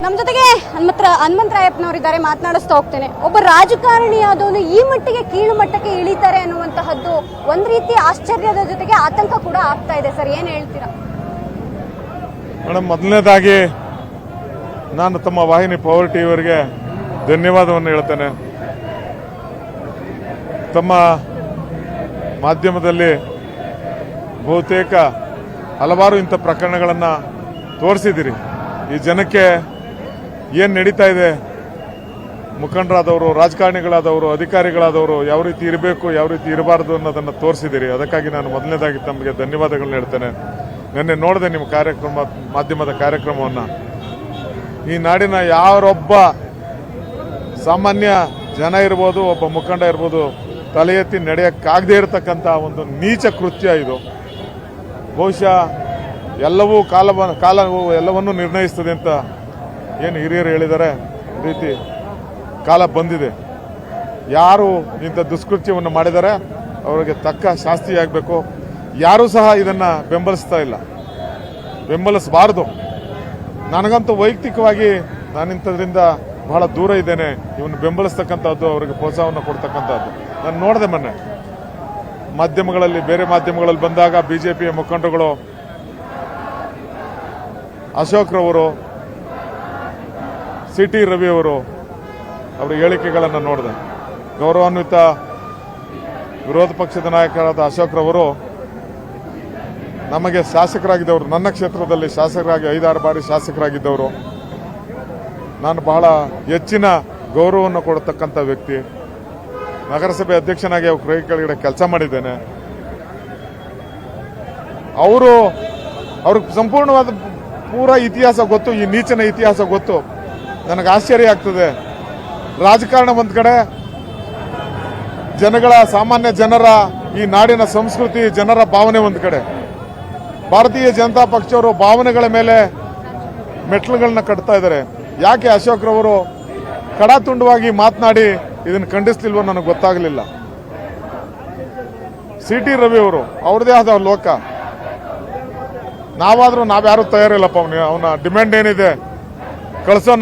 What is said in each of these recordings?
ನಮ್ಮ ಜೊತೆಗೆ ಹನುಮಂತರಾಯಪ್ಪನವರಿದ್ದಾರೆ, ಮಾತನಾಡಿಸ್ತಾ ಹೋಗ್ತೇನೆ. ಒಬ್ಬ ರಾಜಕಾರಣಿಯಾದವನು ಈ ಮಟ್ಟಿಗೆ ಕೀಳು ಮಟ್ಟಕ್ಕೆ ಇಳಿತಾರೆ ಅನ್ನುವಂತಹದ್ದು ಒಂದ್ ರೀತಿ ಆಶ್ಚರ್ಯದ ಜೊತೆಗೆ ಆತಂಕ ಕೂಡ ಆಗ್ತಾ ಇದೆ. ಸರ್, ಏನ್ ಹೇಳ್ತೀರಾ? ಮೇಡಮ್, ಮೊದಲನೇದಾಗಿ ನಾನು ತಮ್ಮ ವಾಹಿನಿ ಪವರ್ ಟಿವಿಯವರಿಗೆ ಧನ್ಯವಾದವನ್ನು ಹೇಳ್ತೇನೆ. ತಮ್ಮ ಮಾಧ್ಯಮದಲ್ಲಿ ಬಹುತೇಕ ಹಲವಾರು ಇಂಥ ಪ್ರಕರಣಗಳನ್ನು ತೋರಿಸಿದಿರಿ. ಈ ಜನಕ್ಕೆ ಏನು ನಡೀತಾ ಇದೆ, ಮುಖಂಡರಾದವರು, ರಾಜಕಾರಣಿಗಳಾದವರು, ಅಧಿಕಾರಿಗಳಾದವರು ಯಾವ ರೀತಿ ಇರಬೇಕು, ಯಾವ ರೀತಿ ಇರಬಾರ್ದು ಅನ್ನೋದನ್ನು ತೋರಿಸಿದಿರಿ. ಅದಕ್ಕಾಗಿ ನಾನು ಮೊದಲನೇದಾಗಿ ತಮಗೆ ಧನ್ಯವಾದಗಳನ್ನ ಹೇಳ್ತೇನೆ. ನಿನ್ನೆ ನೋಡಿದೆ ನಿಮ್ಮ ಮಾಧ್ಯಮದ ಕಾರ್ಯಕ್ರಮವನ್ನು. ಈ ನಾಡಿನ ಯಾರೊಬ್ಬ ಸಾಮಾನ್ಯ ಜನ ಇರ್ಬೋದು, ಒಬ್ಬ ಮುಖಂಡ ಇರ್ಬೋದು, ತಲೆ ಎತ್ತಿ ನಡೆಯಕ್ಕಾಗದೇ ಇರತಕ್ಕಂಥ ಒಂದು ನೀಚ ಕೃತ್ಯ ಇದು. ಬಹುಶಃ ಎಲ್ಲವೂ ಕಾಲವು ಎಲ್ಲವನ್ನೂ ನಿರ್ಣಯಿಸ್ತದೆ ಅಂತ ಏನು ಹಿರಿಯರು ಹೇಳಿದ್ದಾರೆ, ರೀತಿ ಕಾಲ ಬಂದಿದೆ. ಯಾರು ಇಂಥ ದುಷ್ಕೃತ್ಯವನ್ನು ಮಾಡಿದ್ದಾರೆ ಅವರಿಗೆ ತಕ್ಕ ಶಾಸ್ತಿ ಆಗಬೇಕು. ಯಾರೂ ಸಹ ಇದನ್ನು ಬೆಂಬಲಿಸ್ತಾ ಇಲ್ಲ, ಬೆಂಬಲಿಸಬಾರ್ದು. ನನಗಂತೂ ವೈಯಕ್ತಿಕವಾಗಿ ನಾನಿಂಥದ್ರಿಂದ ಬಹಳ ದೂರ ಇದ್ದೇನೆ. ಇವನು ಬೆಂಬಲಿಸ್ತಕ್ಕಂಥದ್ದು, ಅವರಿಗೆ ಪ್ರೋತ್ಸಾಹವನ್ನು ಕೊಡ್ತಕ್ಕಂಥದ್ದು ನಾನು ನೋಡಿದೆ. ಮೊನ್ನೆ ಮಾಧ್ಯಮಗಳಲ್ಲಿ, ಬೇರೆ ಮಾಧ್ಯಮಗಳಲ್ಲಿ ಬಂದಾಗ ಬಿಜೆಪಿಯ ಮುಖಂಡರುಗಳು, ಅಶೋಕ್ ರವರು, ಸಿಟಿ ರವಿಯವರು ಅವರ ಹೇಳಿಕೆಗಳನ್ನು ನೋಡಿದೆ. ಗೌರವಾನ್ವಿತ ವಿರೋಧ ಪಕ್ಷದ ನಾಯಕರಾದ ಅಶೋಕ್ ರವರು ನಮಗೆ ಶಾಸಕರಾಗಿದ್ದವರು, ನನ್ನ ಕ್ಷೇತ್ರದಲ್ಲಿ ಶಾಸಕರಾಗಿ 5-6 ಬಾರಿ ಶಾಸಕರಾಗಿದ್ದವರು. ನಾನು ಬಹಳ ಹೆಚ್ಚಿನ ಗೌರವವನ್ನು ಕೊಡತಕ್ಕಂಥ ವ್ಯಕ್ತಿ. ನಗರಸಭೆ ಅಧ್ಯಕ್ಷನಾಗಿ ಅವ್ರ ಕೆಳಗಡೆ ಕೆಲಸ ಮಾಡಿದ್ದೇನೆ. ಅವ್ರಿಗೆ ಸಂಪೂರ್ಣವಾದ ಪೂರ ಇತಿಹಾಸ ಗೊತ್ತು, ಈ ನೀಚನ ಇತಿಹಾಸ ಗೊತ್ತು. ನನಗೆ ಆಶ್ಚರ್ಯ ಆಗ್ತದೆ. ರಾಜಕಾರಣ ಒಂದ್ ಕಡೆ, ಸಾಮಾನ್ಯ ಜನರ, ಈ ನಾಡಿನ ಸಂಸ್ಕೃತಿ, ಜನರ ಭಾವನೆ ಒಂದ್ ಕಡೆ. ಭಾರತೀಯ ಜನತಾ ಪಕ್ಷವರು ಭಾವನೆಗಳ ಮೇಲೆ ಮೆಟ್ಲುಗಳನ್ನ ಕಟ್ತಾ ಇದ್ದಾರೆ. ಯಾಕೆ ಅಶೋಕ್ ರವರು ಕಡಾತುಂಡವಾಗಿ ಮಾತನಾಡಿ ಇದನ್ನು ಖಂಡಿಸ್ತಿಲ್ವೋ ನನಗೆ ಗೊತ್ತಾಗಲಿಲ್ಲ. ಸಿಟಿ ರವಿ ಅವರು, ಅವ್ರದೇ ಆದ ಲೋಕ. ನಾವಾದ್ರೂ ನಾವ್ಯಾರು ತಯಾರಿಲ್ಲಪ್ಪ. ಅವನ ಡಿಮ್ಯಾಂಡ್ ಏನಿದೆ ಕಳಿಸೋ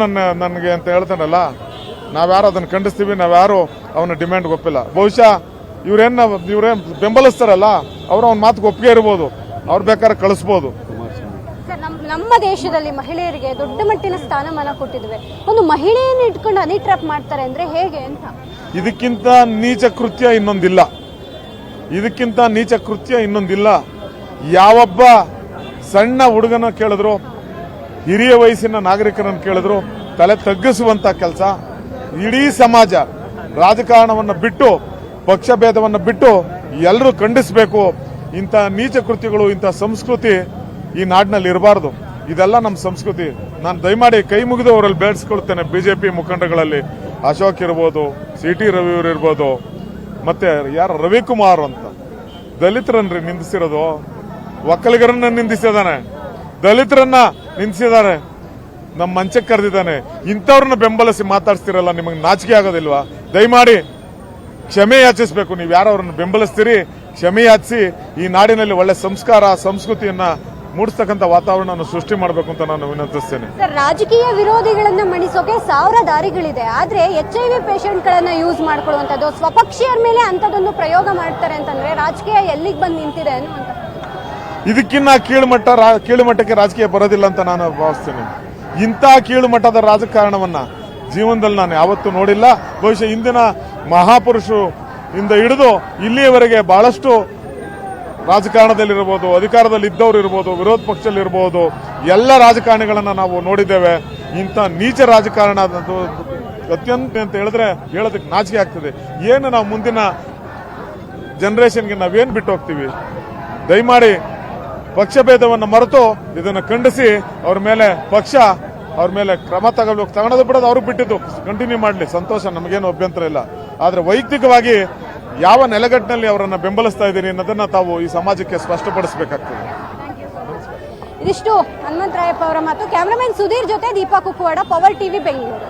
ನನಗೆ ಅಂತ ಹೇಳ್ತಾನಲ್ಲ, ನಾವ್ಯಾರು ಅದನ್ನು ಖಂಡಿಸ್ತೀವಿ, ನಾವ್ಯಾರು ಅವನ ಡಿಮ್ಯಾಂಡ್ ಒಪ್ಪಿಲ್ಲ. ಬಹುಶಃ ಇವ್ರೇನ್ ಬೆಂಬಲಿಸ್ತಾರಲ್ಲ, ಅವ್ರು ಅವನ ಮಾತಿಗೆ ಒಪ್ಪಿಗೆ ಇರ್ಬೋದು, ಅವ್ರು ಬೇಕಾದ್ರೆ ಕಳಿಸ್ಬೋದು. ನಮ್ಮ ದೇಶದಲ್ಲಿ ಮಹಿಳೆಯರಿಗೆ ದೊಡ್ಡ ಮಟ್ಟಿನ ಸ್ಥಾನಮಾನ ಕೊಟ್ಟಿದ್ವಿ. ಒಂದು ಮಹಿಳೆಯನ್ನು ಇಟ್ಕೊಂಡು ಹನಿ ಟ್ರ್ಯಾಪ್ ಮಾಡ್ತಾರೆ ಅಂದ್ರೆ ಹೇಗೆ ಅಂತ. ಇದಕ್ಕಿಂತ ನೀಚ ಕೃತ್ಯ ಇನ್ನೊಂದಿಲ್ಲ. ಯಾವೊಬ್ಬ ಸಣ್ಣ ಹುಡುಗನ ಕೇಳಿದ್ರು, ಹಿರಿಯ ವಯಸ್ಸಿನ ನಾಗರಿಕರನ್ನು ಕೇಳಿದ್ರು ತಲೆ ತಗ್ಗಿಸುವಂತ ಕೆಲಸ. ಇಡೀ ಸಮಾಜ ರಾಜಕಾರಣವನ್ನು ಬಿಟ್ಟು, ಪಕ್ಷ ಭೇದವನ್ನು ಬಿಟ್ಟು ಎಲ್ಲರೂ ಖಂಡಿಸಬೇಕು. ಇಂಥ ನೀಚ ಕೃತ್ಯಗಳು, ಇಂಥ ಸಂಸ್ಕೃತಿ ಈ ನಾಡಿನಲ್ಲಿ ಇರಬಾರ್ದು. ಇದೆಲ್ಲ ನಮ್ಮ ಸಂಸ್ಕೃತಿ. ನಾನು ದಯಮಾಡಿ ಕೈ ಮುಗಿದು ಅವರಲ್ಲಿ ಬೇಡಿಸ್ಕೊಳ್ತೇನೆ. ಬಿಜೆಪಿ ಮುಖಂಡಗಳಲ್ಲಿ ಅಶೋಕ್ ಇರ್ಬೋದು, ಸಿಟಿ ರವಿಯವರು ಇರ್ಬೋದು, ಮತ್ತೆ ಯಾರು ರವಿಕುಮಾರ್ ಅಂತ ದಲಿತರನ್ರಿ ನಿಂದಿಸಿರೋದು. ಒಕ್ಕಲಿಗರನ್ನ ನಿಂದಿಸಿದಾನೆ, ದಲಿತರನ್ನ ನಿಂದಿಸಿದ್ದಾರೆ, ನಮ್ಮ ಮಂಚಕ್ಕೆ ಕರೆದಿದ್ದಾನೆ. ಇಂಥವ್ರನ್ನ ಬೆಂಬಲಿಸಿ ಮಾತಾಡ್ಸ್ತಿರಲ್ಲ, ನಿಮಗೆ ನಾಚಿಕೆ ಆಗೋದಿಲ್ವಾ? ದಯಮಾಡಿ ಕ್ಷಮೆ ಯಾಚಿಸಬೇಕು. ನೀವು ಯಾರು ಅವ್ರನ್ನ ಬೆಂಬಲಿಸ್ತೀರಿ, ಕ್ಷಮೆ ಯಾಚಿಸಿ ಈ ನಾಡಿನಲ್ಲಿ ಒಳ್ಳೆ ಸಂಸ್ಕಾರ, ಸಂಸ್ಕೃತಿಯನ್ನ ಮೂಡಿಸ್ತಕ್ಕಂಥ ವಾತಾವರಣ ಸೃಷ್ಟಿ ಮಾಡಬೇಕು ಅಂತ ನಾನು ವಿನಂತಿಸ್ತೇನೆ. ಸರ್, ರಾಜಕೀಯ ವಿರೋಧಿಗಳನ್ನ ಮಣಿಸೋಕೆ 1000 ದಾರಿಗಳಿದೆ. ಆದ್ರೆ HIV ಪೇಷಂಟ್ ಗಳನ್ನ ಯೂಸ್ ಮಾಡ್ಕೊಳ್ಳುವಂಥದ್ದು, ಸ್ವಪಕ್ಷೀಯರ ಮೇಲೆ ಅಂತದೊಂದು ಪ್ರಯೋಗ ಮಾಡ್ತಾರೆ ಅಂತಂದ್ರೆ ರಾಜಕೀಯ ಎಲ್ಲಿಗೆ ಬಂದು ನಿಂತಿದೆ ಅನ್ನುವಂಥ. ಇದಕ್ಕಿನ್ನ ಕೀಳುಮಟ್ಟಕ್ಕೆ ರಾಜಕೀಯ ಬರೋದಿಲ್ಲ ಅಂತ ನಾನು ಭಾವಿಸ್ತೇನೆ. ಇಂಥ ಕೀಳುಮಟ್ಟದ ರಾಜಕಾರಣವನ್ನ ಜೀವನದಲ್ಲಿ ನಾನು ಯಾವತ್ತೂ ನೋಡಿಲ್ಲ. ಬಹುಶಃ ಇಂದಿನ ಮಹಾಪುರುಷರು ಇಂದ ಹಿಡಿದು ಇಲ್ಲಿಯವರೆಗೆ ಬಹಳಷ್ಟು ರಾಜಕಾರಣದಲ್ಲಿರ್ಬೋದು, ಅಧಿಕಾರದಲ್ಲಿ ಇದ್ದವರು ಇರ್ಬೋದು, ವಿರೋಧ ಪಕ್ಷದಲ್ಲಿ ಇರಬಹುದು, ಎಲ್ಲ ರಾಜಕಾರಣಿಗಳನ್ನ ನಾವು ನೋಡಿದ್ದೇವೆ. ಇಂಥ ನೀಚ ರಾಜಕಾರಣ ಅತ್ಯಂತ ಅಂತ ಹೇಳಿದ್ರೆ ಹೇಳೋದಕ್ಕೆ ನಾಚಿಕೆ ಆಗ್ತದೆ. ಏನು ನಾವು ಮುಂದಿನ ಜನರೇಷನ್ಗೆ ನಾವೇನು ಬಿಟ್ಟು ಹೋಗ್ತೀವಿ? ದಯಮಾಡಿ ಪಕ್ಷಭೇದವನ್ನು ಮರೆತು ಇದನ್ನು ಖಂಡಿಸಿ ಅವ್ರ ಮೇಲೆ ಕ್ರಮ ತಗೊಳ್ಳೋದು ಬಿಡೋದು ಅವ್ರಿಗೆ ಬಿಟ್ಟಿದ್ದು. ಕಂಟಿನ್ಯೂ ಮಾಡಲಿ, ಸಂತೋಷ, ನಮಗೇನು ಅಭ್ಯಂತರ ಇಲ್ಲ. ಆದರೆ ವೈಯಕ್ತಿಕವಾಗಿ ಯಾವ ನೆಲೆಗಟ್ಟಿನಲ್ಲಿ ಅವರನ್ನ ಬೆಂಬಲಿಸ್ತಾ ಇದ್ದೀರಿ ಅನ್ನೋದನ್ನ ತಾವು ಈ ಸಮಾಜಕ್ಕೆ ಸ್ಪಷ್ಟಪಡಿಸಬೇಕಾಗ್ತದೆ. ಇದಿಷ್ಟು ಹನುಮಂತರಾಯಪ್ಪ ಅವರ ಮಾತು. ಕ್ಯಾಮರಾಮನ್ ಸುಧೀರ್ ಜೊತೆ ದೀಪಾ ಕುಕ್ಕುವಾಡ, ಪವರ್ ಟಿವಿ, ಬೆಂಗಳೂರು.